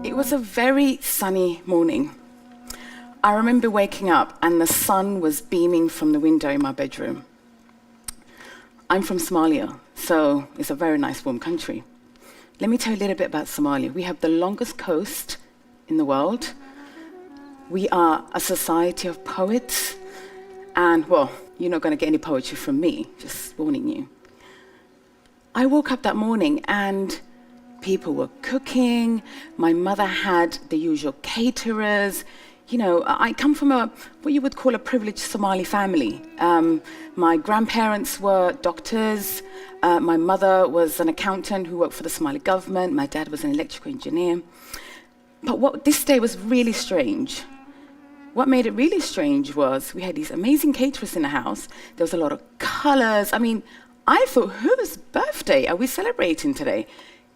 It was a very sunny morning. I remember waking up and the sun was beaming from the window in my bedroom. I'm from Somalia, so it's a very nice warm country. Let me tell you a little bit about Somalia. We have the longest coast in the world. We are a society of poets, and well, you're not going to get any poetry from me, just warning you. I woke up that morning and people were cooking. My mother had the usual caterers. You know, I come from what you would call a privileged Somali family. My grandparents were doctors. My mother was an accountant who worked for the Somali government. My dad was an electrical engineer. But this day was really strange. What made it really strange was we had these amazing caterers in the house. There was a lot of colors. I mean, I thought, whose birthday are we celebrating today?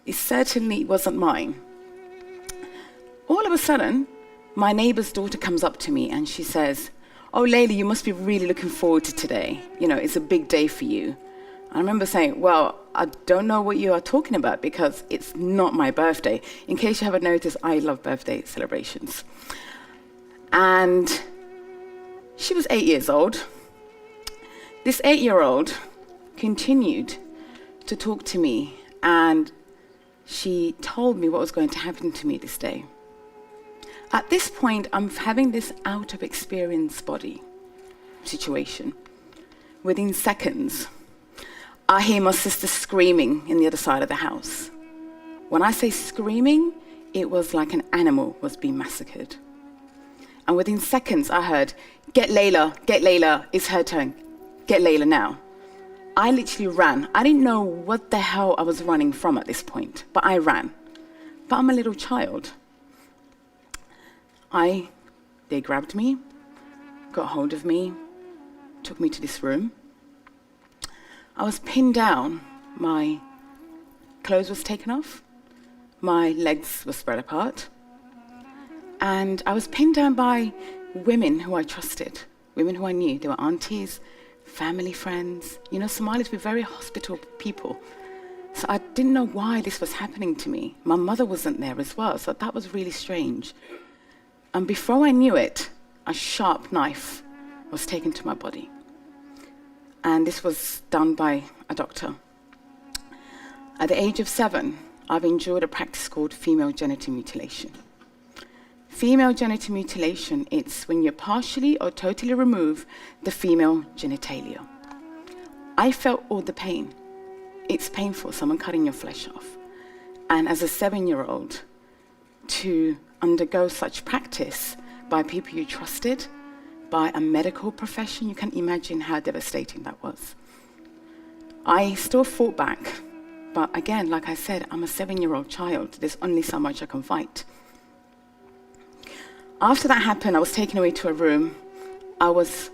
It certainly wasn't mine. All of a sudden, my neighbor's daughter comes up to me and she says, "Oh, Layla, you must be really looking forward to today. You know, it's a big day for you." I remember saying, "Well, I don't know what you are talking about because it's not my birthday." In case you haven't noticed, I love birthday celebrations. And she was 8 years old. This 8-year-old continued to talk to me, and she told me what was going to happen to me this day. At this point, I'm having this out of experience body situation. Within seconds, I hear my sister screaming in the other side of the house. When I say screaming, it was like an animal was being massacred. And within seconds, I heard, get Layla, it's her turn, get Layla now." I literally ran. I didn't know what the hell I was running from at this point, but I ran. But I'm a little child. They grabbed me, got hold of me, took me to this room. I was pinned down. My clothes was taken off. My legs were spread apart. And I was pinned down by women who I trusted, women who I knew. They were aunties, family, friends. You know, Somalis were very hospitable people. So I didn't know why this was happening to me. My mother wasn't there as well, so that was really strange. And before I knew it, a sharp knife was taken to my body. And this was done by a doctor. At the age of 7, I've endured a practice called female genital mutilation. Female genital mutilation, it's when you partially or totally remove the female genitalia. I felt all the pain. It's painful, someone cutting your flesh off. And as a 7-year-old, to undergo such practice by people you trusted, by a medical profession, you can imagine how devastating that was. I still fought back, but again, like I said, I'm a 7-year-old child. There's only so much I can fight. After that happened, I was taken away to a room. There was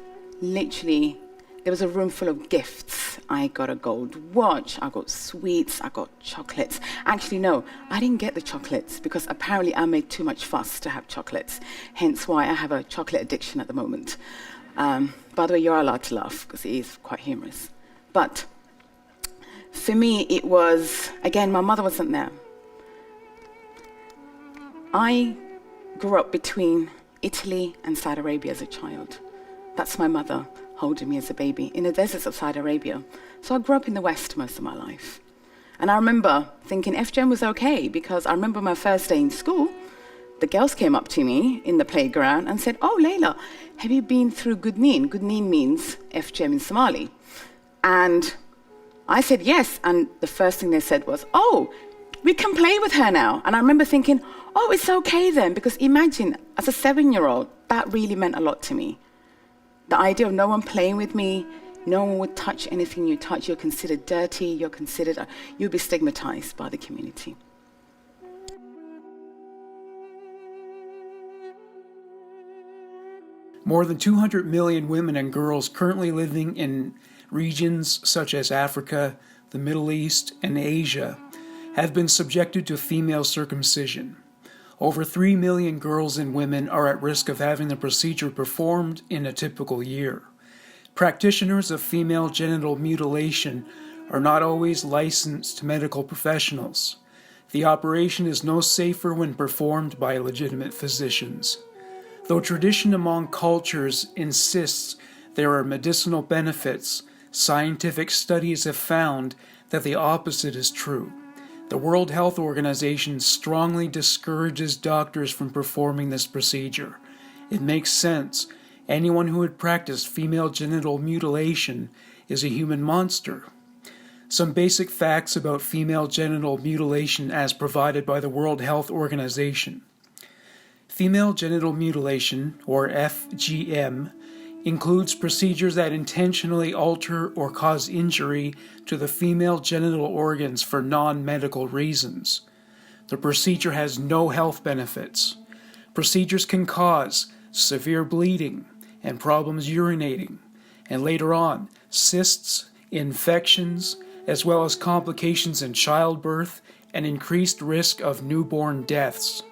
a room full of gifts. I got a gold watch, I got sweets, I got chocolates. Actually, no, I didn't get the chocolates because apparently I made too much fuss to have chocolates, hence why I have a chocolate addiction at the moment. By the way, you're allowed to laugh because it is quite humorous. But for me, it was, again, my mother wasn't there. I grew up between Italy and Saudi Arabia as a child. That's my mother holding me as a baby in the deserts of Saudi Arabia. So I grew up in the West most of my life. And I remember thinking FGM was okay because I remember my first day in school, the girls came up to me in the playground and said, "Oh, Layla, have you been through Gudnin?" Gudnin means FGM in Somali. And I said yes, and the first thing they said was, "Oh, we can play with her now." And I remember thinking, oh, it's okay then, because imagine, as a 7-year-old, that really meant a lot to me. The idea of no one playing with me, no one would touch anything you touch, you're considered dirty, you'll be stigmatized by the community. More than 200 million women and girls currently living in regions such as Africa, the Middle East, and Asia have been subjected to female circumcision. Over 3 million girls and women are at risk of having the procedure performed in a typical year. Practitioners of female genital mutilation are not always licensed medical professionals. The operation is no safer when performed by legitimate physicians. Though tradition among cultures insists there are medicinal benefits, scientific studies have found that the opposite is true. The World Health Organization strongly discourages doctors from performing this procedure. It makes sense. Anyone who would practice female genital mutilation is a human monster. Some basic facts about female genital mutilation as provided by the World Health Organization. Female genital mutilation, or FGM, includes procedures that intentionally alter or cause injury to the female genital organs for non-medical reasons. The procedure has no health benefits. Procedures can cause severe bleeding and problems urinating, and later on, cysts, infections, as well as complications in childbirth and increased risk of newborn deaths.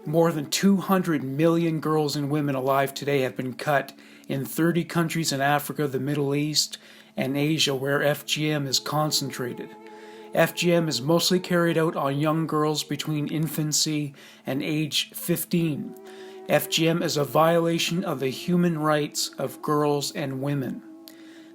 More than 200 million girls and women alive today have been cut in 30 countries in Africa, the Middle East, and Asia where FGM is concentrated. FGM is mostly carried out on young girls between infancy and age 15. FGM is a violation of the human rights of girls and women.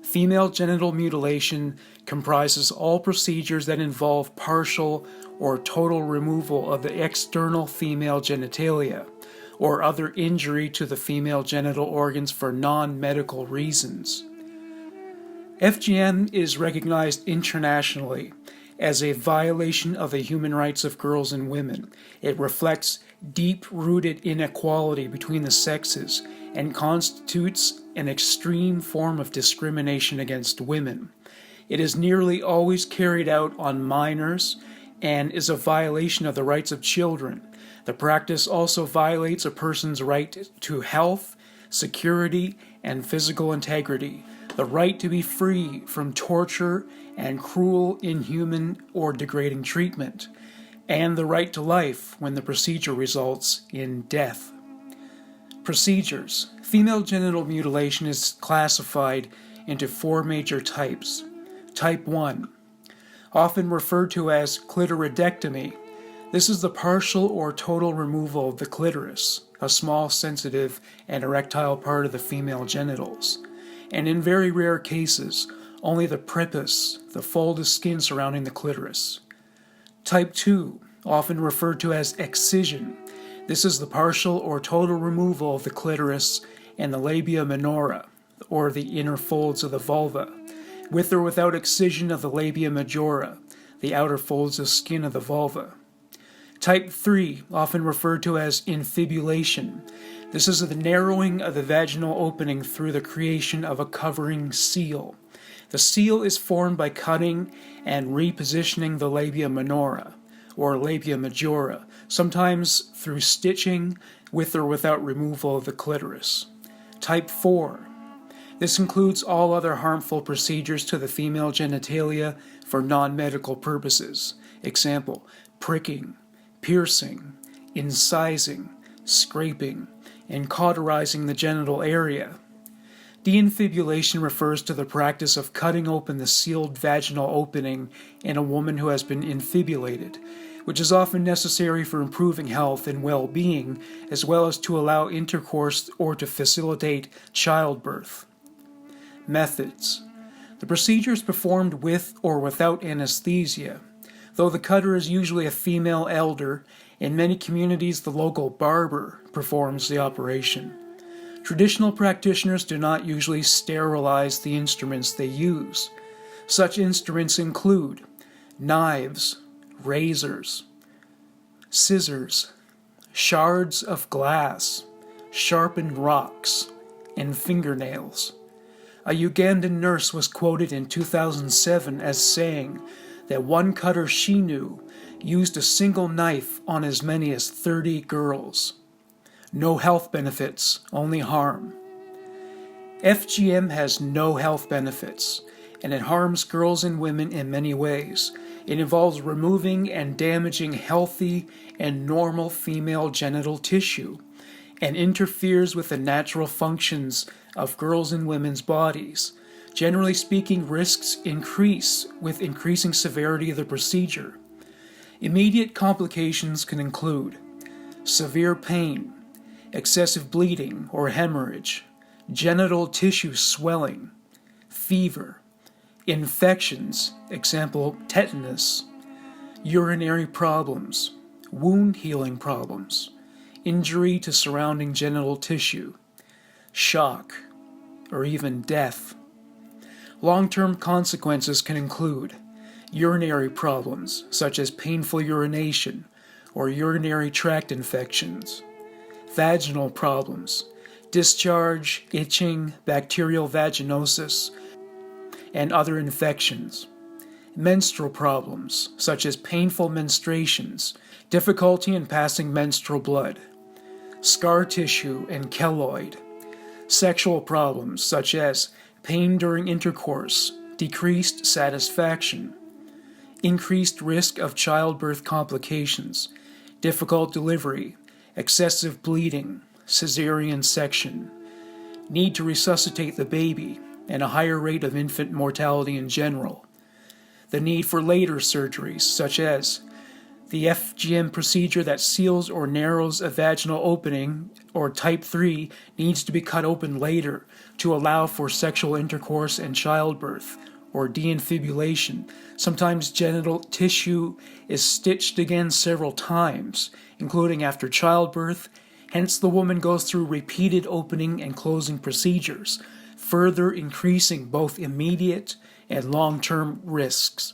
Female genital mutilation comprises all procedures that involve partial or total removal of the external female genitalia, or other injury to the female genital organs for non-medical reasons. FGM is recognized internationally as a violation of the human rights of girls and women. It reflects deep-rooted inequality between the sexes and constitutes an extreme form of discrimination against women. It is nearly always carried out on minors and is a violation of the rights of children. The practice also violates a person's right to health, security, and physical integrity, the right to be free from torture and cruel, inhuman, or degrading treatment, and the right to life when the procedure results in death. Procedures. Female genital mutilation is classified into 4 major types. Type 1, often referred to as clitoridectomy. This is the partial or total removal of the clitoris, a small, sensitive, and erectile part of the female genitals, and in very rare cases, only the prepuce, the fold of skin surrounding the clitoris. Type 2, often referred to as excision. This is the partial or total removal of the clitoris and the labia minora, or the inner folds of the vulva, with or without excision of the labia majora, the outer folds of skin of the vulva. Type 3, often referred to as infibulation. This is the narrowing of the vaginal opening through the creation of a covering seal. The seal is formed by cutting and repositioning the labia minora, or labia majora, sometimes through stitching, with or without removal of the clitoris. Type 4. This includes all other harmful procedures to the female genitalia for non-medical purposes. Example, pricking, piercing, incising, scraping, and cauterizing the genital area. Deinfibulation refers to the practice of cutting open the sealed vaginal opening in a woman who has been infibulated, which is often necessary for improving health and well-being, as well as to allow intercourse or to facilitate childbirth. Methods. The procedure is performed with or without anesthesia. Though the cutter is usually a female elder, in many communities the local barber performs the operation. Traditional practitioners do not usually sterilize the instruments they use. Such instruments include knives, razors, scissors, shards of glass, sharpened rocks, and fingernails. A Ugandan nurse was quoted in 2007 as saying that one cutter she knew used a single knife on as many as 30 girls. No health benefits, only harm. FGM has no health benefits, and it harms girls and women in many ways. It involves removing and damaging healthy and normal female genital tissue, and interferes with the natural functions of girls' and women's bodies. Generally speaking, risks increase with increasing severity of the procedure. Immediate complications can include severe pain, excessive bleeding or hemorrhage, genital tissue swelling, fever, infections, example tetanus, urinary problems, wound healing problems, injury to surrounding genital tissue, shock, or even death. Long-term consequences can include urinary problems such as painful urination or urinary tract infections, vaginal problems, discharge, itching, bacterial vaginosis, and other infections, menstrual problems such as painful menstruations, difficulty in passing menstrual blood, scar tissue and keloid, sexual problems such as pain during intercourse, decreased satisfaction, increased risk of childbirth complications, difficult delivery, excessive bleeding, cesarean section, need to resuscitate the baby, and a higher rate of infant mortality in general. The need for later surgeries, such as the FGM procedure that seals or narrows a vaginal opening, or type 3, needs to be cut open later to allow for sexual intercourse and childbirth, or deinfibulation. Sometimes genital tissue is stitched again several times, including after childbirth. Hence, the woman goes through repeated opening and closing procedures, further increasing both immediate and long-term risks.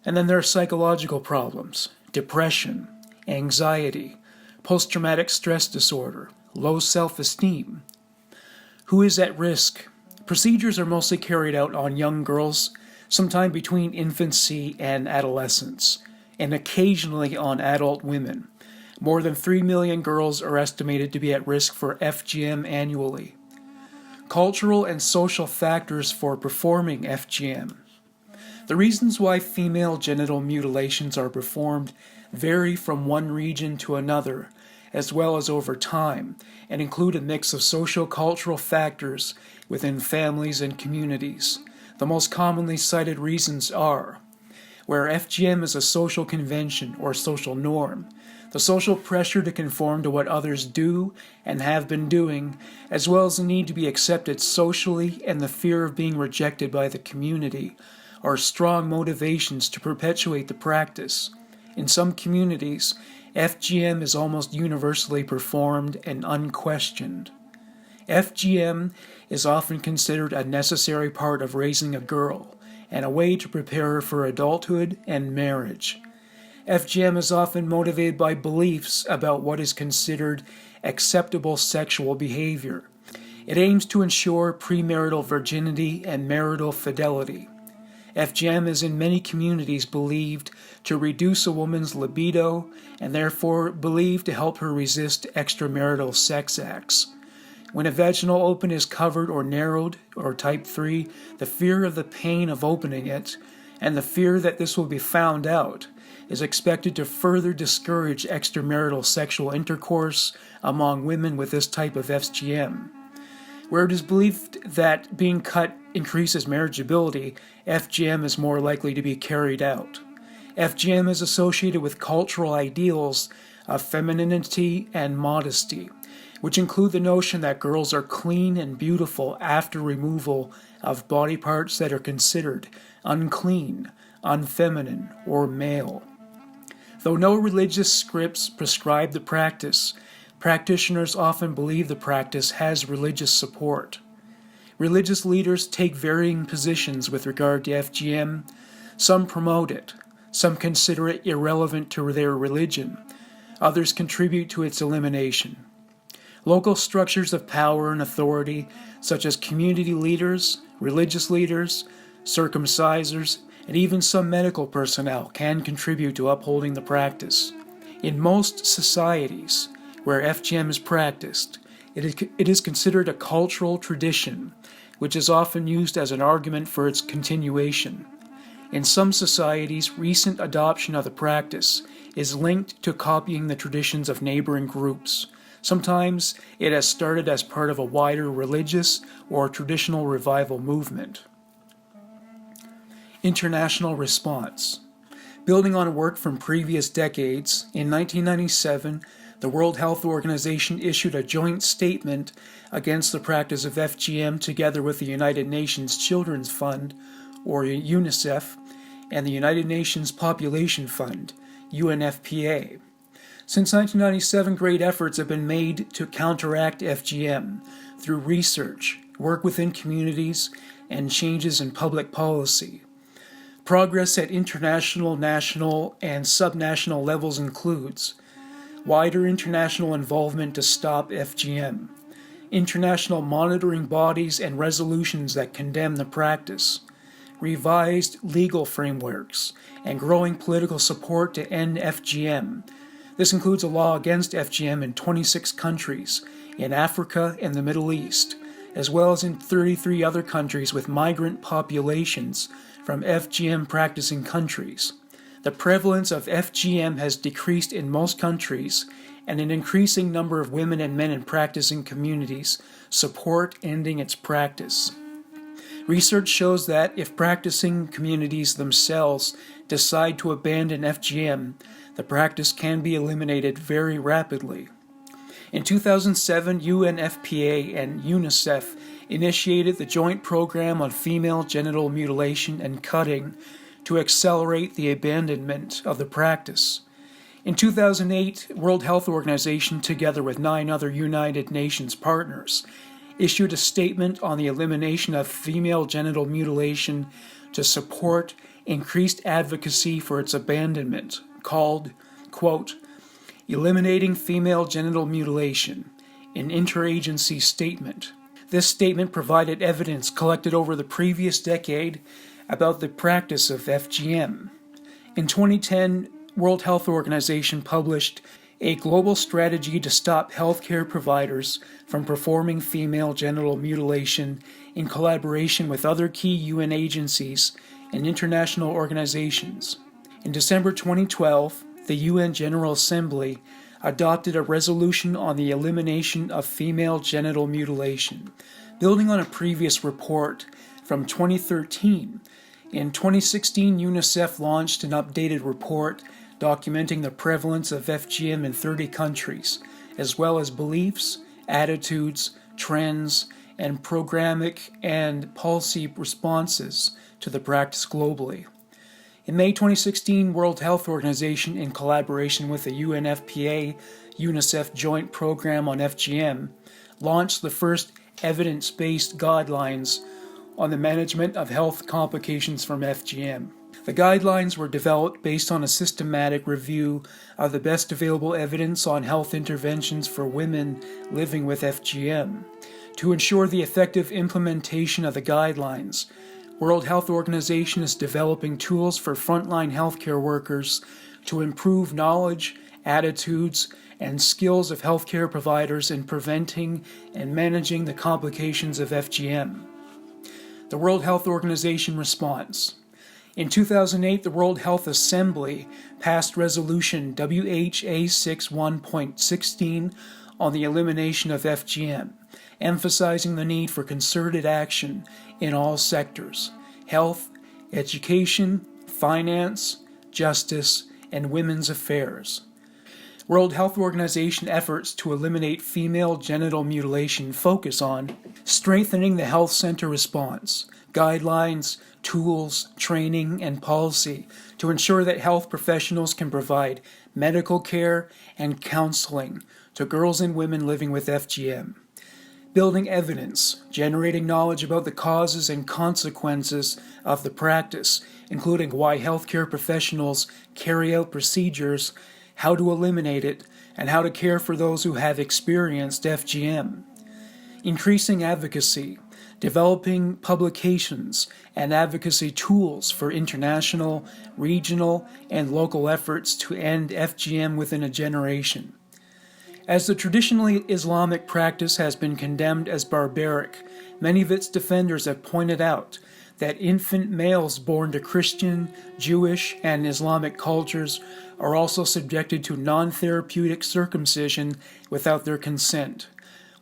And then there are psychological problems, depression, anxiety, post-traumatic stress disorder, low self-esteem. Who is at risk? Procedures are mostly carried out on young girls, sometime between infancy and adolescence, and occasionally on adult women. More than 3 million girls are estimated to be at risk for FGM annually. Cultural and social factors for performing FGM. The reasons why female genital mutilations are performed vary from one region to another, as well as over time, and include a mix of socio-cultural factors within families and communities. The most commonly cited reasons are where FGM is a social convention or social norm, the social pressure to conform to what others do and have been doing, as well as the need to be accepted socially and the fear of being rejected by the community, are strong motivations to perpetuate the practice. In some communities, FGM is almost universally performed and unquestioned. FGM is often considered a necessary part of raising a girl and a way to prepare her for adulthood and marriage. FGM is often motivated by beliefs about what is considered acceptable sexual behavior. It aims to ensure premarital virginity and marital fidelity. FGM is in many communities believed to reduce a woman's libido and therefore believed to help her resist extramarital sex acts. When a vaginal open is covered or narrowed, or type 3, the fear of the pain of opening it and the fear that this will be found out is expected to further discourage extramarital sexual intercourse among women with this type of FGM. Where it is believed that being cut increases marriageability, FGM is more likely to be carried out. FGM is associated with cultural ideals of femininity and modesty, which include the notion that girls are clean and beautiful after removal of body parts that are considered unclean, unfeminine, or male. Though no religious scripts prescribe the practice, practitioners often believe the practice has religious support. Religious leaders take varying positions with regard to FGM. Some promote it, some consider it irrelevant to their religion, others contribute to its elimination. Local structures of power and authority, such as community leaders, religious leaders, circumcisers, and even some medical personnel can contribute to upholding the practice. In most societies where FGM is practiced, it is considered a cultural tradition, which is often used as an argument for its continuation. In some societies, recent adoption of the practice is linked to copying the traditions of neighboring groups. Sometimes it has started as part of a wider religious or traditional revival movement. International response. Building on work from previous decades, in 1997, the World Health Organization issued a joint statement against the practice of FGM together with the United Nations Children's Fund, or UNICEF, and the United Nations Population Fund, UNFPA. Since 1997, great efforts have been made to counteract FGM through research, work within communities, and changes in public policy. Progress at international, national, and subnational levels includes wider international involvement to stop FGM, international monitoring bodies and resolutions that condemn the practice, revised legal frameworks, and growing political support to end FGM. This includes a law against FGM in 26 countries in Africa and the Middle East, as well as in 33 other countries with migrant populations from FGM practicing countries. The prevalence of FGM has decreased in most countries, and an increasing number of women and men in practicing communities support ending its practice. Research shows that if practicing communities themselves decide to abandon FGM, the practice can be eliminated very rapidly. In 2007, UNFPA and UNICEF initiated the Joint Program on Female Genital Mutilation and Cutting to accelerate the abandonment of the practice. In 2008, World Health Organization, together with 9 other United Nations partners, issued a statement on the elimination of female genital mutilation to support increased advocacy for its abandonment, called, quote, Eliminating Female Genital Mutilation, an interagency statement. This statement provided evidence collected over the previous decade about the practice of FGM. In 2010, World Health Organization published a global strategy to stop healthcare providers from performing female genital mutilation in collaboration with other key UN agencies and international organizations. In December 2012, the UN General Assembly adopted a resolution on the elimination of female genital mutilation, building on a previous report from 2013. In 2016, UNICEF launched an updated report documenting the prevalence of FGM in 30 countries, as well as beliefs, attitudes, trends, and programmatic and policy responses to the practice globally. In May 2016, World Health Organization, in collaboration with the UNFPA UNICEF Joint Program on FGM, launched the first evidence-based guidelines on the management of health complications from FGM. The guidelines were developed based on a systematic review of the best available evidence on health interventions for women living with FGM. To ensure the effective implementation of the guidelines, World Health Organization is developing tools for frontline healthcare workers to improve knowledge, attitudes, and skills of healthcare providers in preventing and managing the complications of FGM. The World Health Organization response. In 2008, the World Health Assembly passed Resolution WHA 61.16 on the elimination of FGM, emphasizing the need for concerted action in all sectors: health, education, finance, justice, and women's affairs. World Health Organization efforts to eliminate female genital mutilation focus on strengthening the health center response, guidelines, tools, training, and policy to ensure that health professionals can provide medical care and counseling to girls and women living with FGM. Building evidence, generating knowledge about the causes and consequences of the practice, including why healthcare professionals carry out procedures, how to eliminate it, and how to care for those who have experienced FGM. Increasing advocacy, developing publications and advocacy tools for international, regional, and local efforts to end FGM within a generation. As the traditionally Islamic practice has been condemned as barbaric, many of its defenders have pointed out that infant males born to Christian, Jewish, and Islamic cultures are also subjected to non-therapeutic circumcision without their consent.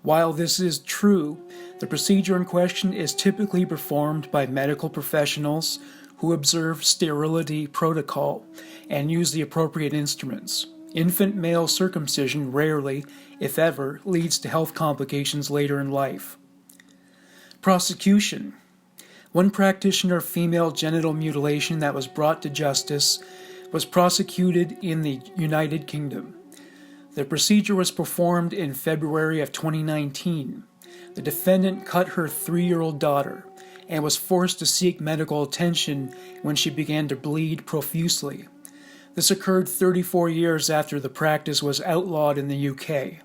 While this is true, the procedure in question is typically performed by medical professionals who observe sterility protocol and use the appropriate instruments. Infant male circumcision rarely, if ever, leads to health complications later in life. Prosecution. One practitioner of female genital mutilation that was brought to justice was prosecuted in the United Kingdom. The procedure was performed in February of 2019. The defendant cut her 3-year-old daughter and was forced to seek medical attention when she began to bleed profusely. This occurred 34 years after the practice was outlawed in the UK.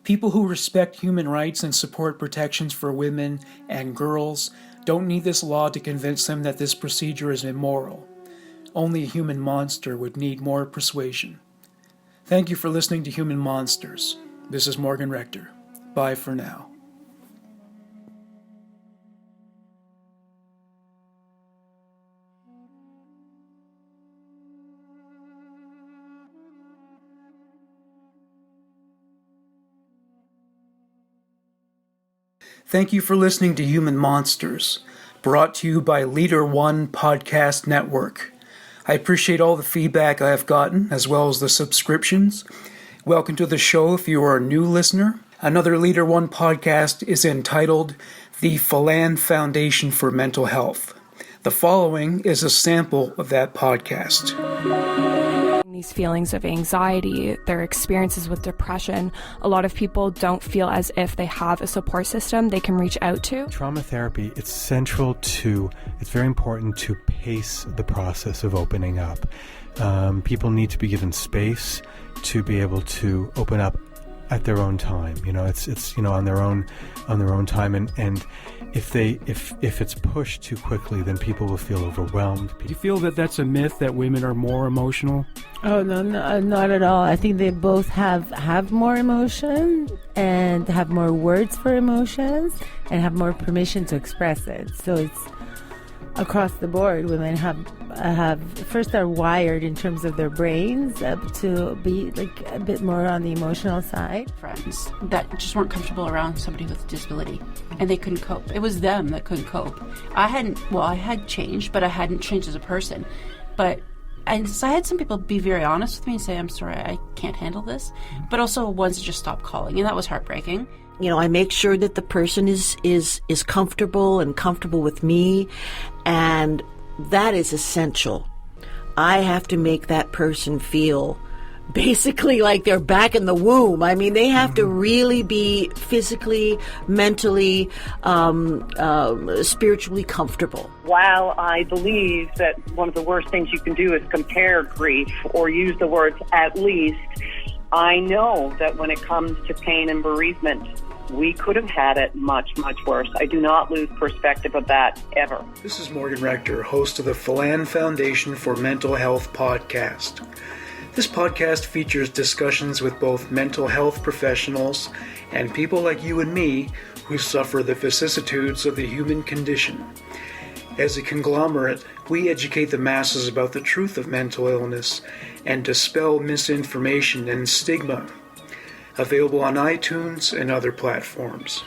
People who respect human rights and support protections for women and girls don't need this law to convince them that this procedure is immoral. Only a human monster would need more persuasion. Thank you for listening to Human Monsters. This is Morgan Rector. Bye for now. Thank you for listening to Human Monsters, brought to you by Leader One Podcast Network. I appreciate all the feedback I have gotten, as well as the subscriptions. Welcome to the show if you are a new listener. Another Leader One podcast is entitled The Phelan Foundation for Mental Health. The following is a sample of that podcast. These feelings of anxiety, their experiences with depression, a lot of people don't feel as if they have a support system they can reach out to. Trauma therapy, it's very important to pace the process of opening up. People need to be given space to be able to open up at their own time. It's on their own time, and if it's pushed too quickly, then people will feel overwhelmed. Do you feel that that's a myth, that women are more emotional? Oh, no, not at all. I think they both have more emotion and have more words for emotions and have more permission to express it. So it's across the board. Women have first are wired in terms of their brains to be like a bit more on the emotional side. Friends that just weren't comfortable around somebody with a disability, and they couldn't cope. It was them that couldn't cope. I had changed, but I hadn't changed as a person. And so I had some people be very honest with me and say, I'm sorry, I can't handle this. But also ones that just stopped calling, and that was heartbreaking. I make sure that the person is comfortable and comfortable with me, and that is essential. I have to make that person feel basically like they're back in the womb. I mean, they have to really be physically, mentally, spiritually comfortable. While I believe that one of the worst things you can do is compare grief or use the words at least, I know that when it comes to pain and bereavement, we could have had it much, much worse. I do not lose perspective of that ever. This is Morgan Rector, host of the Phelan Foundation for Mental Health podcast. This podcast features discussions with both mental health professionals and people like you and me who suffer the vicissitudes of the human condition. As a conglomerate, we educate the masses about the truth of mental illness and dispel misinformation and stigma. Available on iTunes and other platforms.